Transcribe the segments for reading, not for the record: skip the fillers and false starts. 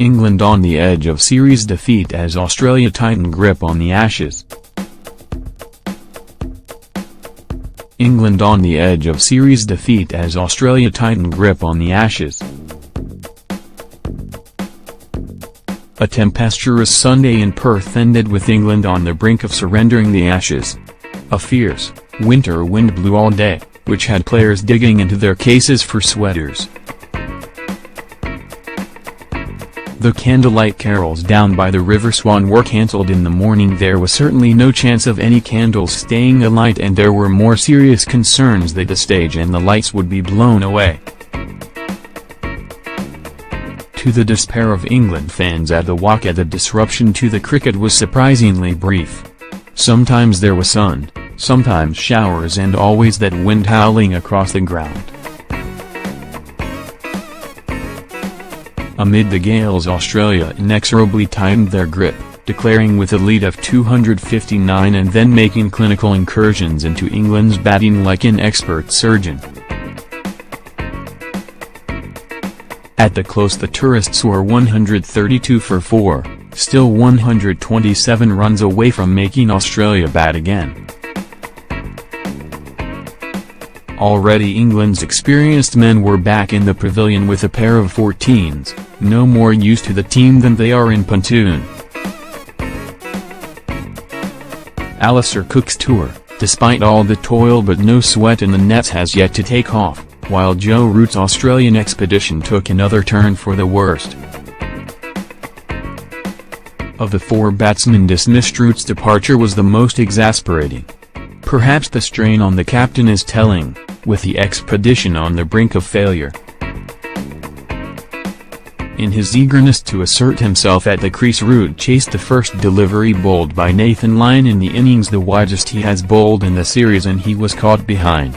England on the edge of series defeat as Australia tightened grip on the Ashes. England on the edge of series defeat as Australia tightened grip on the Ashes. A tempestuous Sunday in Perth ended with England on the brink of surrendering the Ashes. A fierce, winter wind blew all day, which had players digging into their cases for sweaters. The candlelight carols down by the River Swan were cancelled in the morning. There was certainly no chance of any candles staying alight, and there were more serious concerns that the stage and the lights would be blown away. To the despair of England fans at the Waka, the disruption to the cricket was surprisingly brief. Sometimes there was sun, sometimes showers, and always that wind howling across the ground. Amid the gales, Australia inexorably tightened their grip, declaring with a lead of 259 and then making clinical incursions into England's batting like an expert surgeon. At the close, the tourists were 132 for 4, still 127 runs away from making Australia bat again. Already England's experienced men were back in the pavilion with a pair of 14s, no more used to the team than they are in pontoon. Alistair Cook's tour, despite all the toil but no sweat in the nets, has yet to take off, while Joe Root's Australian expedition took another turn for the worst. Of the four batsmen dismissed, Root's departure was the most exasperating. Perhaps the strain on the captain is telling, with the expedition on the brink of failure. In his eagerness to assert himself at the crease, Root chased the first delivery bowled by Nathan Lyon in the innings, the widest he has bowled in the series, and he was caught behind.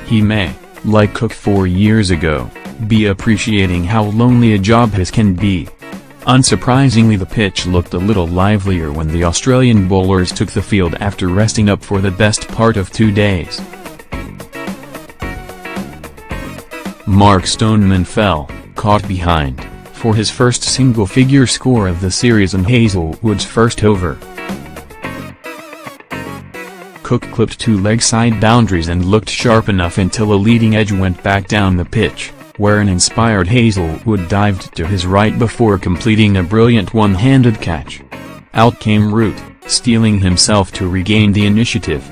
He may, like Cook 4 years ago, be appreciating how lonely a job his can be. Unsurprisingly, the pitch looked a little livelier when the Australian bowlers took the field after resting up for the best part of 2 days. Mark Stoneman fell, caught behind, for his first single-figure score of the series in Hazlewood's first over. Cook clipped 2 leg-side boundaries and looked sharp enough until a leading edge went back down the pitch, where an inspired Hazlewood dived to his right before completing a brilliant one-handed catch. Out came Root, steeling himself to regain the initiative.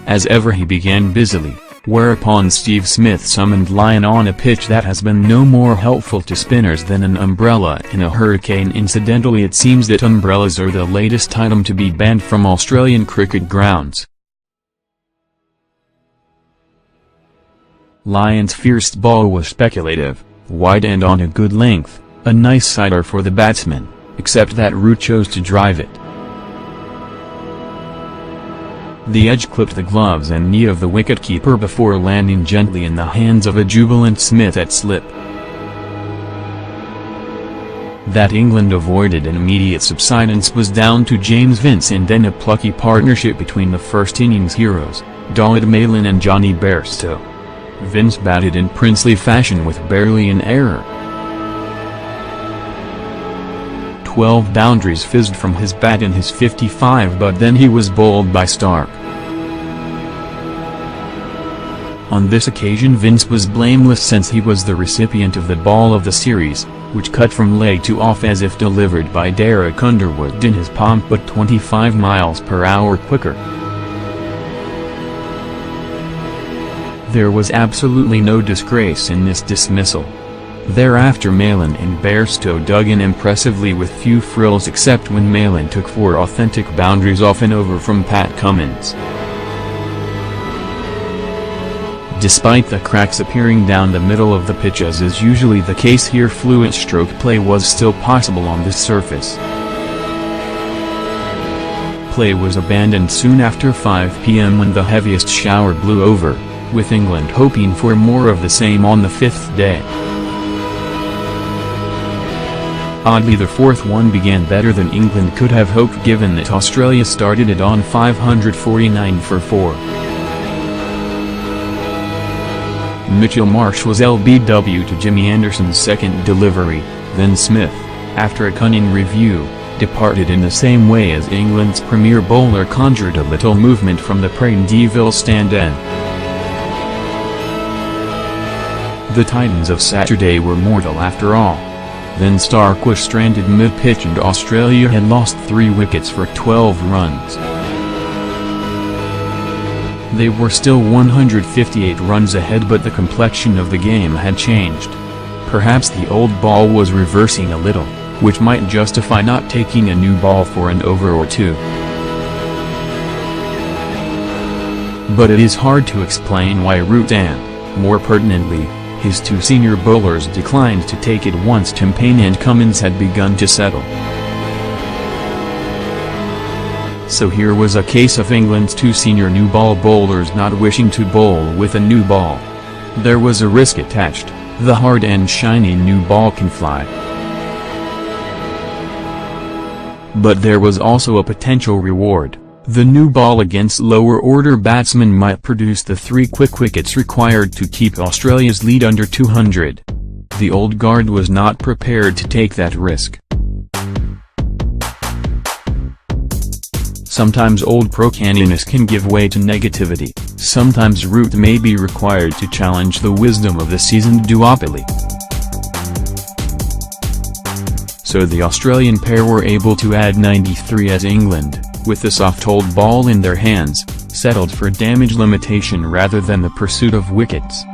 As ever, he began busily, whereupon Steve Smith summoned Lyon on a pitch that has been no more helpful to spinners than an umbrella in a hurricane. Incidentally, it seems that umbrellas are the latest item to be banned from Australian cricket grounds. Lyon's fierce ball was speculative, wide and on a good length, a nice sighter for the batsman, except that Root chose to drive it. The edge clipped the gloves and knee of the wicketkeeper before landing gently in the hands of a jubilant Smith at slip. That England avoided an immediate subsidence was down to James Vince and then a plucky partnership between the first innings heroes, Dawood Malan and Jonny Bairstow. Vince batted in princely fashion with barely an error. 12 boundaries fizzed from his bat in his 55, but then he was bowled by Stark. On this occasion Vince was blameless, since he was the recipient of the ball of the series, which cut from leg to off as if delivered by Derek Underwood in his palm, but 25 miles per hour quicker. There was absolutely no disgrace in this dismissal. Thereafter Malan and Bairstow dug in impressively with few frills, except when Malan took 4 authentic boundaries off and over from Pat Cummins. Despite the cracks appearing down the middle of the pitch, as is usually the case here, fluent stroke play was still possible on this surface. Play was abandoned soon after 5 p.m. when the heaviest shower blew over, with England hoping for more of the same on the 5th day. Oddly, the 4th one began better than England could have hoped, given that Australia started it on 549 for 4. Mitchell Marsh was LBW to Jimmy Anderson's second delivery, then Smith, after a cunning review, departed in the same way as England's premier bowler conjured a little movement from the Prenderville stand-in. The Titans of Saturday were mortal after all. Then Stark was stranded mid-pitch and Australia had lost 3 wickets for 12 runs. They were still 158 runs ahead, but the complexion of the game had changed. Perhaps the old ball was reversing a little, which might justify not taking a new ball for an over or two. But it is hard to explain why Root and, more pertinently, his 2 senior bowlers declined to take it once Tim Paine and Cummins had begun to settle. So here was a case of England's 2 senior new ball bowlers not wishing to bowl with a new ball. There was a risk attached: the hard and shiny new ball can fly. But there was also a potential reward. The new ball against lower-order batsmen might produce the 3 quick wickets required to keep Australia's lead under 200. The old guard was not prepared to take that risk. Sometimes old pro-canniness can give way to negativity, sometimes Root may be required to challenge the wisdom of the seasoned duopoly. So the Australian pair were able to add 93 as England, with the soft old ball in their hands, settled for damage limitation rather than the pursuit of wickets.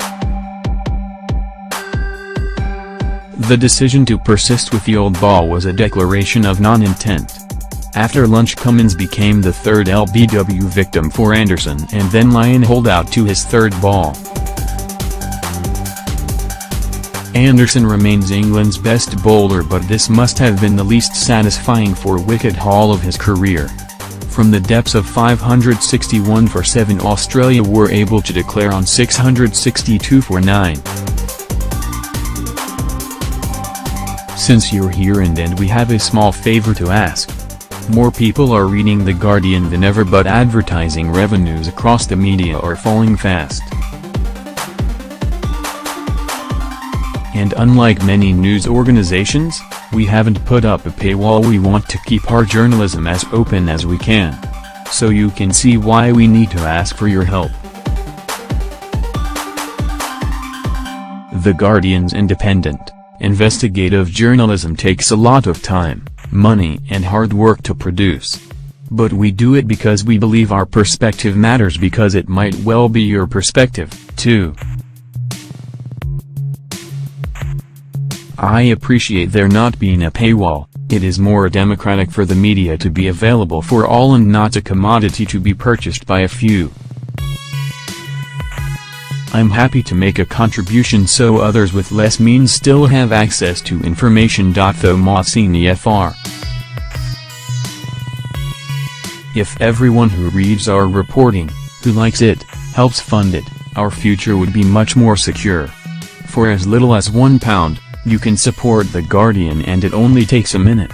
The decision to persist with the old ball was a declaration of non-intent. After lunch, Cummins became the 3rd LBW victim for Anderson and then Lyon holed out to his 3rd ball. Anderson remains England's best bowler, but this must have been the least satisfying 4-wicket haul of his career. From the depths of 561 for 7, Australia were able to declare on 662 for 9. Since you're here and we have a small favor to ask. More people are reading The Guardian than ever, but advertising revenues across the media are falling fast. And unlike many news organizations, we haven't put up a paywall. We want to keep our journalism as open as we can. So you can see why we need to ask for your help. The Guardian's independent, investigative journalism takes a lot of time, money and hard work to produce. But we do it because we believe our perspective matters, because it might well be your perspective, too. I appreciate there not being a paywall. It is more democratic for the media to be available for all and not a commodity to be purchased by a few. I'm happy to make a contribution so others with less means still have access to information. Thomasini Fr. If everyone who reads our reporting, who likes it, helps fund it, our future would be much more secure. For as little as £1, you can support The Guardian, and it only takes a minute.